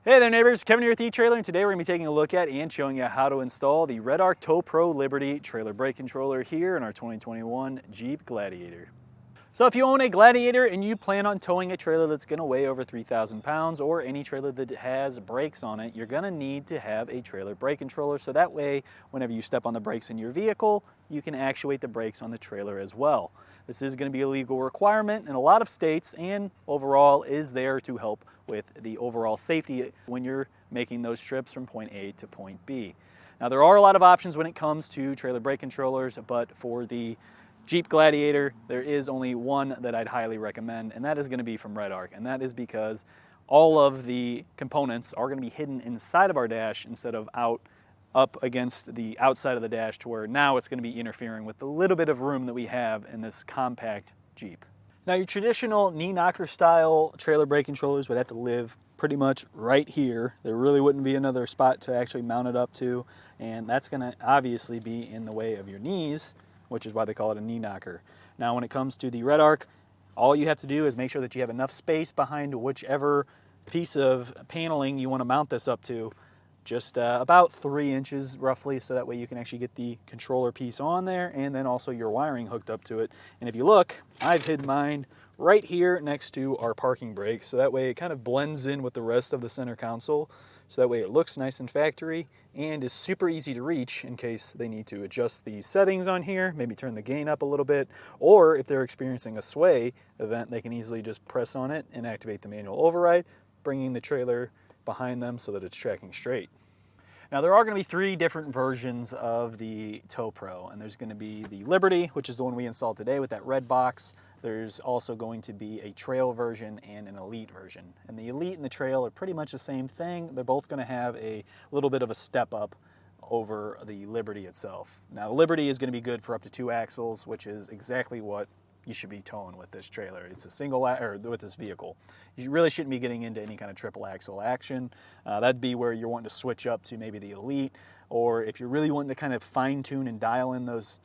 Hey there neighbors, Kevin here with eTrailer, and today we're going to be taking a look at and showing you how to install the REDARC Tow-Pro Liberty Trailer Brake Controller here in our 2021 Jeep Gladiator. So if you own a Gladiator and you plan on towing a trailer that's going to weigh over 3,000 pounds or any trailer that has brakes on it, you're going to need to have a trailer brake controller, so that way whenever you step on the brakes in your vehicle, you can actuate the brakes on the trailer as well. This is going to be a legal requirement in a lot of states and overall is there to help with the overall safety when you're making those trips from point A to point B. Now there are a lot of options when it comes to trailer brake controllers, but for the Jeep Gladiator, there is only one that I'd highly recommend, and that is going to be from REDARC, and that is because all of the components are going to be hidden inside of our dash instead of up against the outside of the dash, to where now it's going to be interfering with the little bit of room that we have in this compact Jeep. Now your traditional knee knocker style trailer brake controllers would have to live pretty much right here. There really wouldn't be another spot to actually mount it up to, and that's going to obviously be in the way of your knees, which is why they call it a knee knocker. Now when it comes to the REDARC, all you have to do is make sure that you have enough space behind whichever piece of paneling you want to mount this up to, just about 3 inches roughly, so that way you can actually get the controller piece on there and then also your wiring hooked up to it. And if you look, I've hid mine right here next to our parking brake, so that way it kind of blends in with the rest of the center console, so that way it looks nice and factory and is super easy to reach in case they need to adjust the settings on here, maybe turn the gain up a little bit, or if they're experiencing a sway event, they can easily just press on it and activate the manual override, bringing the trailer behind them so that it's tracking straight. Now there are going to be 3 different versions of the Tow-Pro, and there's going to be the Liberty, which is the one we installed today with that red box. There's also going to be a Trail version and an Elite version. And the Elite and the Trail are pretty much the same thing. They're both going to have a little bit of a step up over the Liberty itself. Now the Liberty is going to be good for up to 2 axles, which is exactly what you should be towing with this trailer. It's a single, or with this vehicle. You really shouldn't be getting into any kind of triple axle action. That'd be where you're wanting to switch up to maybe the Elite, or if you're really wanting to kind of fine tune and dial in those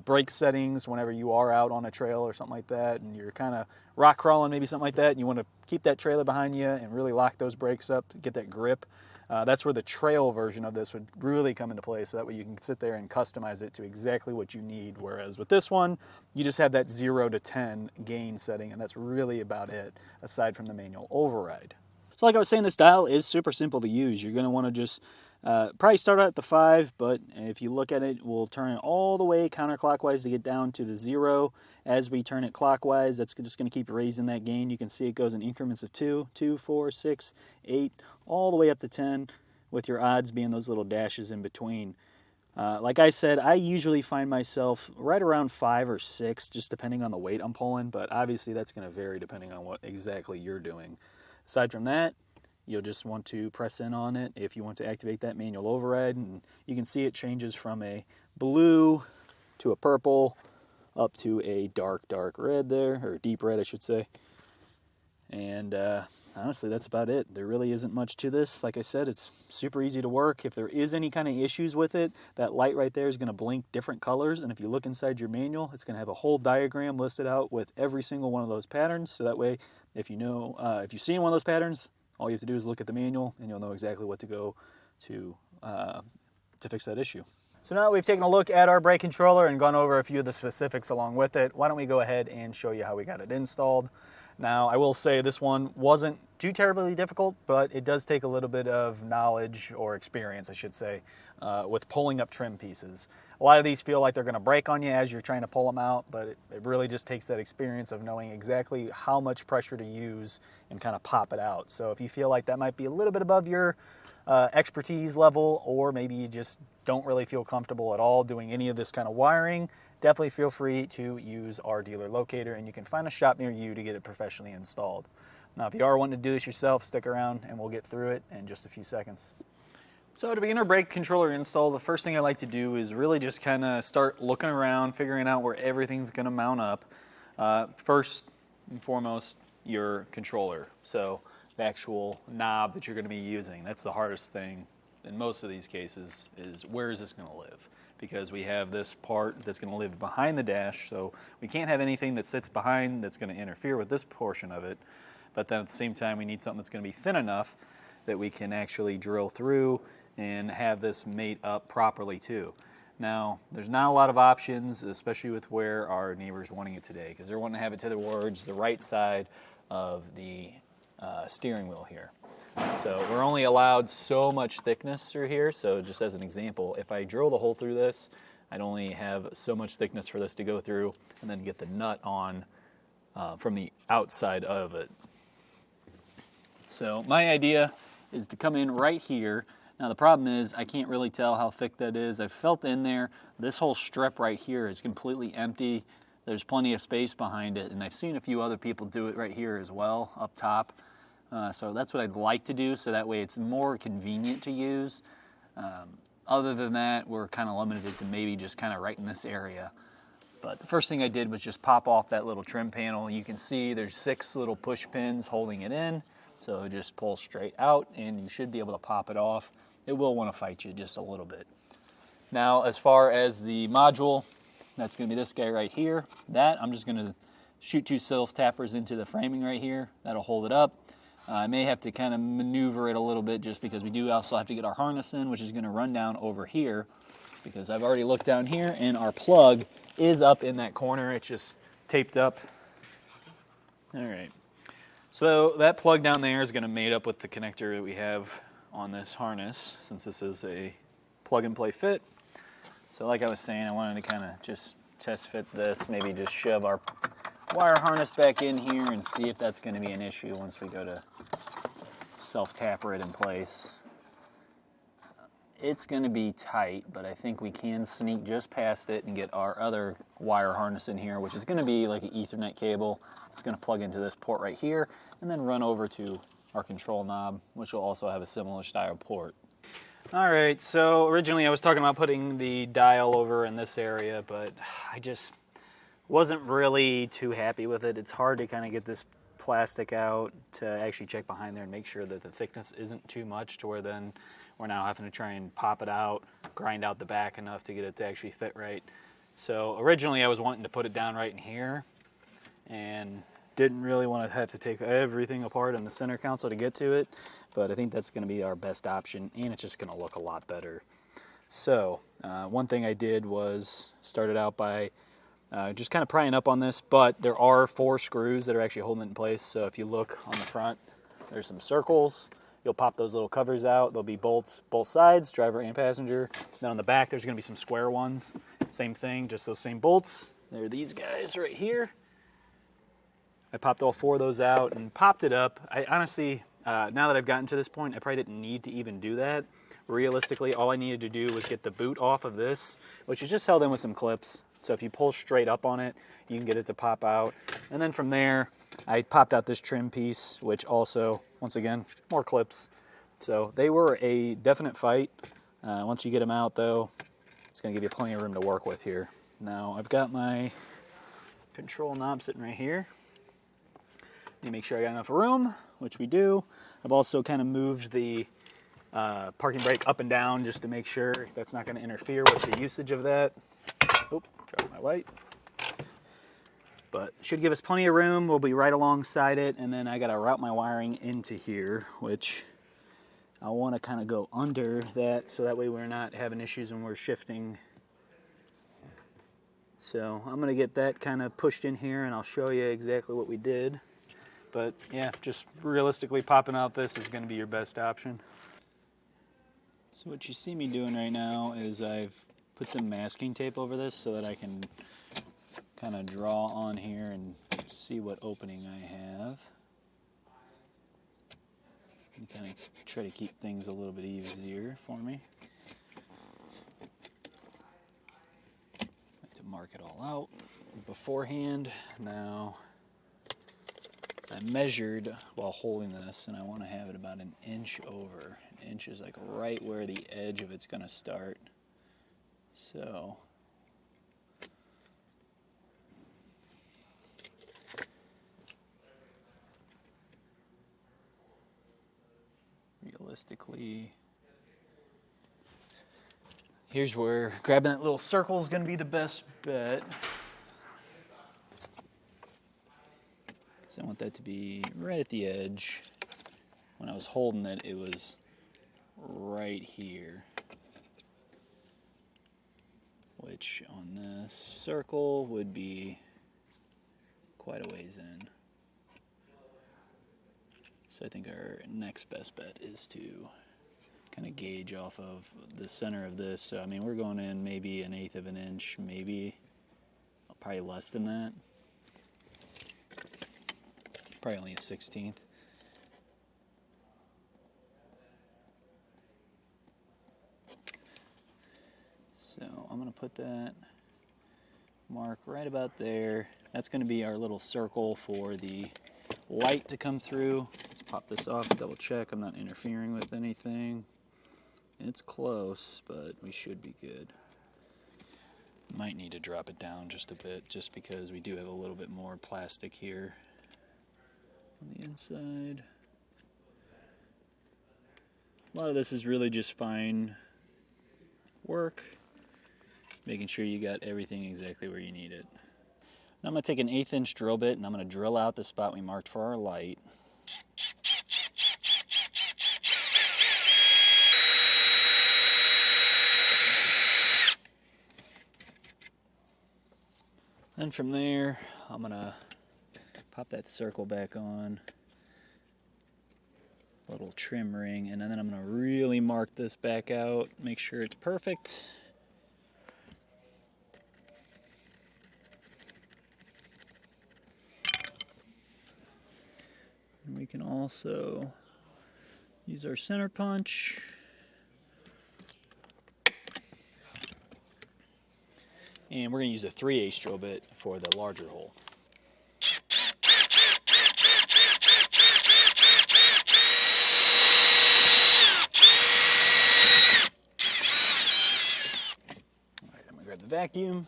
brake settings whenever you are out on a trail or something like that, and you're kind of rock crawling, maybe something like that, and you want to keep that trailer behind you and really lock those brakes up to get that grip. That's where the Trail version of this would really come into play, so that way you can sit there and customize it to exactly what you need, whereas with this one, you just have that 0 to 10 gain setting, and that's really about it, aside from the manual override. So like I was saying, this dial is super simple to use. You're going to want to just probably start out at the 5, but if you look at it, we'll turn it all the way counterclockwise to get down to the 0. As we turn it clockwise, that's just going to keep raising that gain. You can see it goes in increments of 2, 4, 6, 8, all the way up to 10, with your odds being those little dashes in between. Like I said, I usually find myself right around 5 or 6, just depending on the weight I'm pulling, but obviously that's going to vary depending on what exactly you're doing. Aside from that, you'll just want to press in on it if you want to activate that manual override, and you can see it changes from a blue to a purple up to a dark red there, or deep red I should say. And honestly, that's about it. There really isn't much to this. Like I said, it's super easy to work. If there is any kind of issues with it, that light right there is going to blink different colors, and if you look inside your manual, it's going to have a whole diagram listed out with every single one of those patterns, so that way if you know, if you've seen one of those patterns, all you have to do is look at the manual and you'll know exactly what to go to fix that issue. So now that we've taken a look at our brake controller and gone over a few of the specifics along with it, why don't we go ahead and show you how we got it installed. Now I will say this one wasn't too terribly difficult, but it does take a little bit of knowledge, or experience I should say, with pulling up trim pieces. A lot of these feel like they're going to break on you as you're trying to pull them out, but it really just takes that experience of knowing exactly how much pressure to use and kind of pop it out. So if you feel like that might be a little bit above your expertise level, or maybe you just don't really feel comfortable at all doing any of this kind of wiring, definitely feel free to use our dealer locator, and you can find a shop near you to get it professionally installed. Now if you are wanting to do this yourself, stick around and we'll get through it in just a few seconds. So to begin our brake controller install, the first thing I like to do is really just kind of start looking around, figuring out where everything's going to mount up. First and foremost, your controller. So the actual knob that you're going to be using. That's the hardest thing in most of these cases, is where is this going to live? Because we have this part that's going to live behind the dash, so we can't have anything that sits behind that's going to interfere with this portion of it. But then at the same time, we need something that's going to be thin enough that we can actually drill through and have this mate up properly too. Now, there's not a lot of options, especially with where our neighbor's wanting it today, because they're wanting to have it towards the right side of the steering wheel here. So we're only allowed so much thickness through here. So just as an example, if I drilled a hole through this, I'd only have so much thickness for this to go through and then get the nut on from the outside of it. So my idea is to come in right here. Now the problem is I can't really tell how thick that is. I've felt in there. This whole strip right here is completely empty. There's plenty of space behind it, and I've seen a few other people do it right here as well, up top. So that's what I'd like to do, so that way it's more convenient to use. Other than that, we're kind of limited to maybe just kind of right in this area. But the first thing I did was just pop off that little trim panel. You can see there's 6 little push pins holding it in. So it just pulls straight out, and you should be able to pop it off. It will want to fight you just a little bit. Now, as far as the module, that's going to be this guy right here. That, I'm just going to shoot 2 self-tappers into the framing right here. That'll hold it up. I may have to kind of maneuver it a little bit just because we do also have to get our harness in, which is going to run down over here, because I've already looked down here, and our plug is up in that corner. It's just taped up. All right. So that plug down there is going to mate up with the connector that we have on this harness, since this is a plug-and-play fit. So like I was saying, I wanted to kind of just test fit this, maybe just shove our wire harness back in here and see if that's going to be an issue once we go to self-tapper it in place. It's going to be tight, but I think we can sneak just past it and get our other wire harness in here, which is going to be like an Ethernet cable. It's going to plug into this port right here and then run over to our control knob, which will also have a similar style port. All right, so originally I was talking about putting the dial over in this area, but I just wasn't really too happy with it. It's hard to kind of get this plastic out to actually check behind there and make sure that the thickness isn't too much to where then we're now having to try and pop it out, grind out the back enough to get it to actually fit right. So originally I was wanting to put it down right in here and didn't really want to have to take everything apart in the center console to get to it, but I think that's going to be our best option, and it's just going to look a lot better. So one thing I did was started out by just kind of prying up on this, but there are 4 screws that are actually holding it in place. So if you look on the front, there's some circles. You'll pop those little covers out. There'll be bolts both sides, driver and passenger. Then on the back, there's going to be some square ones. Same thing, just those same bolts. There are these guys right here. I popped all 4 of those out and popped it up. I honestly, now that I've gotten to this point, I probably didn't need to even do that. Realistically, all I needed to do was get the boot off of this, which is just held in with some clips. So if you pull straight up on it, you can get it to pop out. And then from there, I popped out this trim piece, which also, once again, more clips. So they were a definite fight. Once you get them out, though, it's going to give you plenty of room to work with here. Now, I've got my control knob sitting right here. Need to make sure I got enough room, which we do. I've also kind of moved the parking brake up and down just to make sure that's not going to interfere with the usage of that. Oop, dropped my light. But should give us plenty of room. We'll be right alongside it, and then I got to route my wiring into here, which I want to kind of go under that so that way we're not having issues when we're shifting. So I'm going to get that kind of pushed in here, and I'll show you exactly what we did. But yeah, just realistically popping out this is going to be your best option. So what you see me doing right now is I've put some masking tape over this so that I can kind of draw on here and see what opening I have. And kind of try to keep things a little bit easier for me. I have to mark it all out beforehand. Now, I measured while holding this, and I want to have it about 1 inch over. 1 inch is like right where the edge of it's going to start. So, realistically, here's where grabbing that little circle is going to be the best bet. So I want that to be right at the edge. when I was holding it, it was right here, which on this circle would be quite a ways in. So I think our next best bet is to kind of gauge off of the center of this. So I mean, we're going in maybe 1/8 of an inch, maybe probably less than that. Probably only 1/16. So I'm going to put that mark right about there. That's going to be our little circle for the light to come through. Let's pop this off, double check I'm not interfering with anything. It's close, but we should be good. Might need to drop it down just a bit, just because we do have a little bit more plastic here on the inside. A lot of this is really just fine work, making sure you got everything exactly where you need it. Now I'm going to take an 1/8 inch drill bit and I'm going to drill out the spot we marked for our light. Then from there, I'm going to pop that circle back on, little trim ring, and then I'm going to really mark this back out, make sure it's perfect. And we can also use our center punch. And we're going to use a 3/8 drill bit for the larger hole. All right, I'm going to grab the vacuum.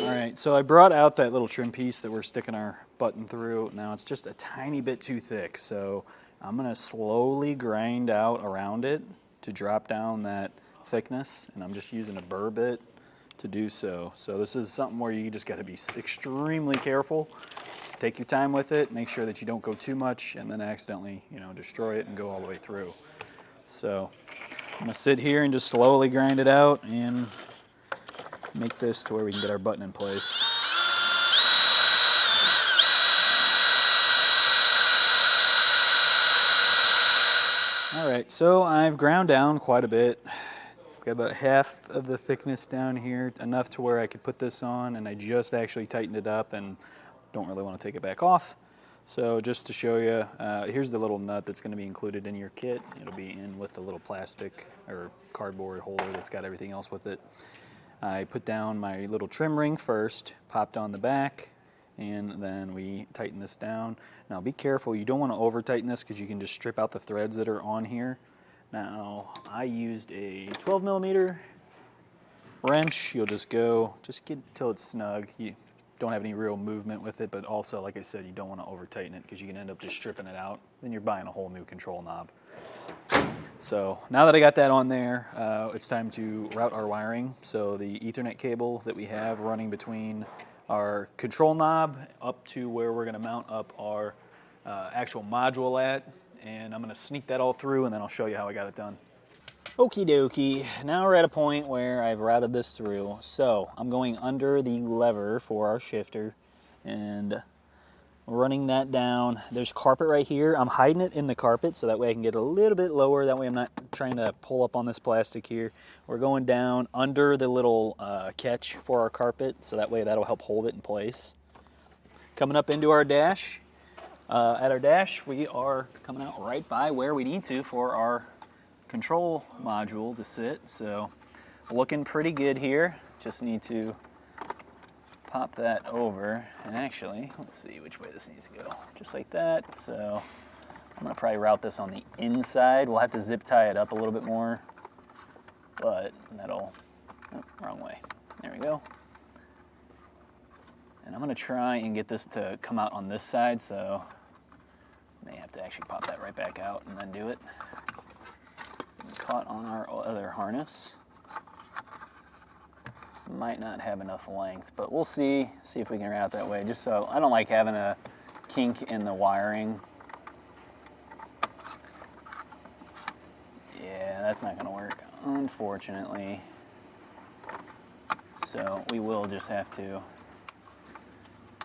All right, so I brought out that little trim piece that we're sticking our button through. Now it's just a tiny bit too thick, so I'm going to slowly grind out around it to drop down that thickness, and I'm just using a burr bit to do so. So this is something where you just got to be extremely careful. Just take your time with it, make sure that you don't go too much and then accidentally, destroy it and go all the way through. So I'm going to sit here and just slowly grind it out and make this to where we can get our button in place. All right, so I've ground down quite a bit. Got about half of the thickness down here, enough to where I could put this on, and I just actually tightened it up and don't really want to take it back off. So just to show you, here's the little nut that's going to be included in your kit. It'll be in with the little plastic or cardboard holder that's got everything else with it. I put down my little trim ring first, popped on the back, and then we tighten this down. Now be careful, you don't want to over tighten this because you can just strip out the threads that are on here. Now, I used a 12mm wrench. You'll just get till it's snug. You don't have any real movement with it, but also, like I said, you don't want to over tighten it because you can end up just stripping it out. Then you're buying a whole new control knob. So now that I got that on there, it's time to route our wiring. So the Ethernet cable that we have running between our control knob up to where we're going to mount up our actual module at. And I'm going to sneak that all through, and then I'll show you how I got it done. Okie dokie, now we're at a point where I've routed this through. So I'm going under the lever for our shifter and running that down. There's carpet right here. I'm hiding it in the carpet so that way I can get a little bit lower. That way I'm not trying to pull up on this plastic here. We're going down under the little catch for our carpet, so that way that'll help hold it in place. Coming up into our dash. At our dash, we are coming out right by where we need to for our control module to sit. So looking pretty good here. Just need to pop that over. And actually, let's see which way this needs to go. Just like that. So I'm going to probably route this on the inside. We'll have to zip tie it up a little bit more. But that'll... Oh, wrong way. There we go. And I'm going to try and get this to come out on this side, so may have to actually pop that right back out and then do it. Caught on our other harness. Might not have enough length, but we'll see if we can route that way. Just so I don't like having to kink in the wiring. Yeah, that's not gonna work, unfortunately. So we will just have to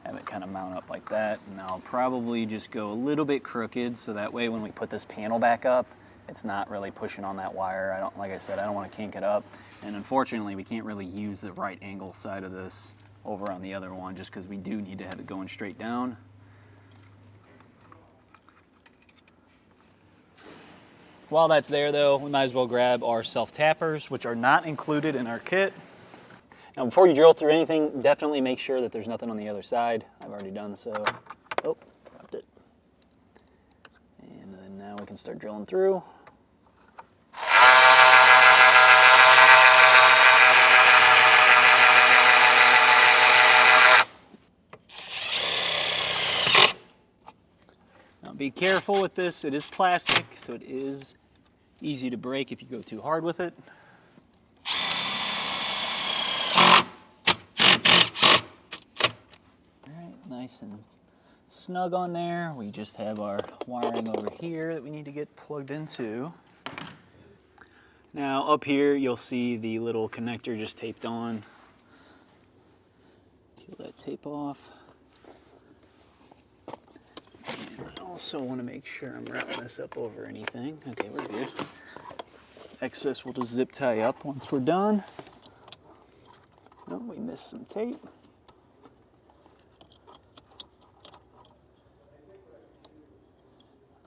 have it kind of mount up like that, and I'll probably just go a little bit crooked so that way when we put this panel back up, it's not really pushing on that wire. Like I said, I don't want to kink it up, and unfortunately we can't really use the right angle side of this over on the other one just because we do need to have it going straight down. While that's there though, we might as well grab our self-tappers, which are not included in our kit. Now before you drill through anything, definitely make sure that there's nothing on the other side. I've already done so. Oh, dropped it. And then now we can start drilling through. Now be careful with this. It is plastic, so it is easy to break if you go too hard with it. Nice and snug on there. We just have our wiring over here that we need to get plugged into. Now up here you'll see the little connector just taped on. Peel that tape off. And I also want to make sure I'm wrapping this up over anything. Okay, we're good. Excess we'll just zip tie up once we're done. Oh, we missed some tape.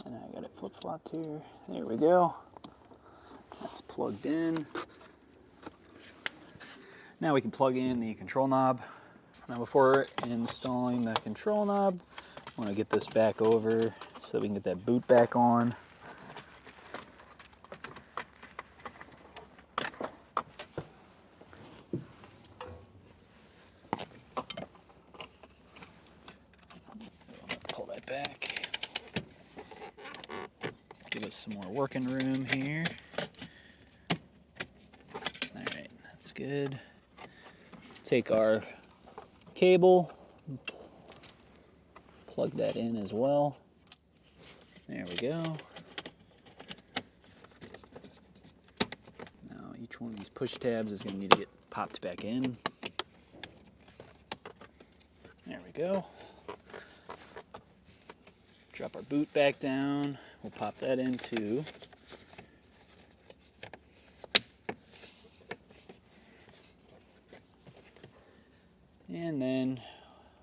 And I got it flip-flopped here. There we go. That's plugged in. Now we can plug in the control knob. Now before installing the control knob, I want to get this back over so that we can get that boot back on. Pull that back. Give us some more working room here. All right, that's good. Take our cable, plug that in as well. There we go. Now each one of these push tabs is going to need to get popped back in. There we go. Drop our boot back down. We'll pop that in too. And then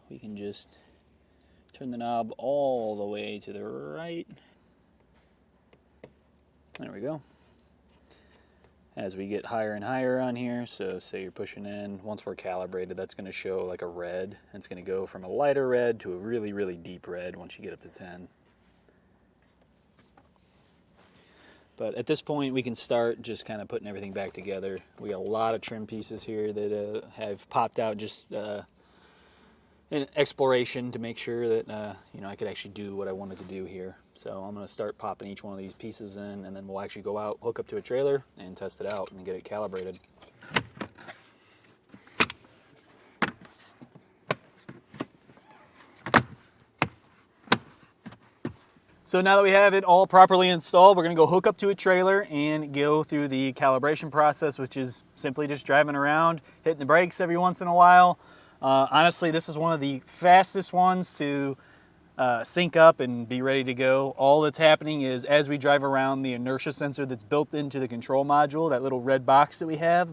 we can just turn the knob all the way to the right. There we go. As we get higher and higher on here, so say you're pushing in, once we're calibrated, that's going to show like a red. It's going to go from a lighter red to a really, really deep red once you get up to 10. But at this point, we can start just kind of putting everything back together. We got a lot of trim pieces here that have popped out just in exploration to make sure that you know, I could actually do what I wanted to do here. So I'm going to start popping each one of these pieces in, and then we'll actually go out, hook up to a trailer, and test it out and get it calibrated. So now that we have it all properly installed, we're going to go hook up to a trailer and go through the calibration process, which is simply just driving around, hitting the brakes every once in a while. Honestly, this is one of the fastest ones to sync up and be ready to go. All that's happening is as we drive around, the inertia sensor that's built into the control module, that little red box that we have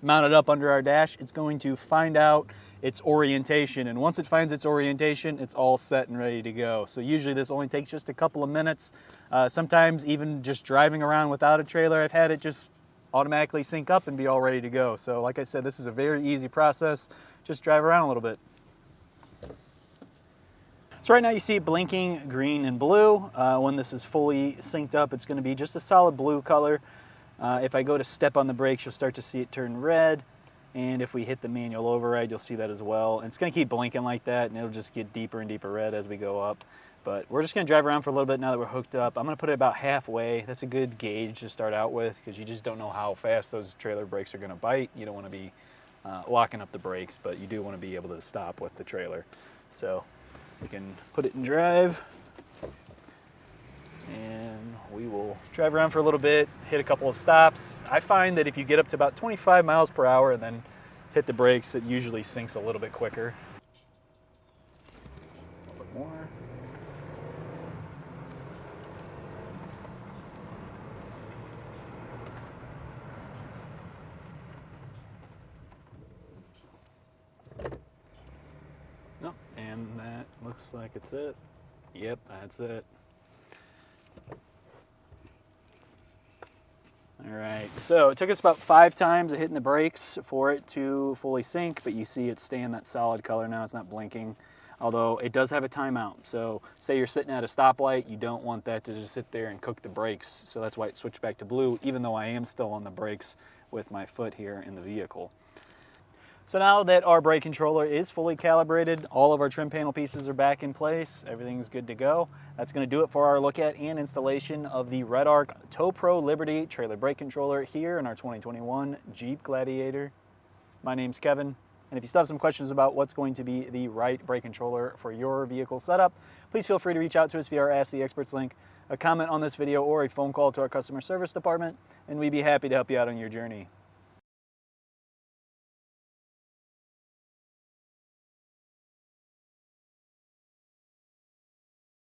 mounted up under our dash, it's going to find out its orientation, and once it finds its orientation, it's all set and ready to go. So usually this only takes just a couple of minutes. Sometimes even just driving around without a trailer, I've had it just automatically sync up and be all ready to go. So like I said, this is a very easy process. Just drive around a little bit. So right now you see it blinking green and blue. When this is fully synced up, it's going to be just a solid blue color. If I go to step on the brakes, you'll start to see it turn red. And if we hit the manual override, you'll see that as well. And it's going to keep blinking like that, and it'll just get deeper and deeper red as we go up. But we're just going to drive around for a little bit now that we're hooked up. I'm going to put it about halfway. That's a good gauge to start out with, because you just don't know how fast those trailer brakes are going to bite. You don't want to be locking up the brakes, but you do want to be able to stop with the trailer. So We can put it in drive, and we will drive around for a little bit, hit a couple of stops. I find that if you get up to about 25 miles per hour and then hit the brakes, it usually sinks a little bit quicker. A little bit more. No, and that looks like it's it. Yep, that's it. All right, so it took us about 5 times of hitting the brakes for it to fully sink, but you see it's staying that solid color now, it's not blinking. Although it does have a timeout, so say you're sitting at a stoplight, you don't want that to just sit there and cook the brakes, so that's why it switched back to blue, even though I am still on the brakes with my foot here in the vehicle. So now that our brake controller is fully calibrated, all of our trim panel pieces are back in place, everything's good to go. That's going to do it for our look at and installation of the REDARC Tow-Pro Liberty Trailer Brake Controller here in our 2021 Jeep Gladiator. My name's Kevin, and if you still have some questions about what's going to be the right brake controller for your vehicle setup, please feel free to reach out to us via our Ask the Experts link, a comment on this video, or a phone call to our customer service department, and we'd be happy to help you out on your journey.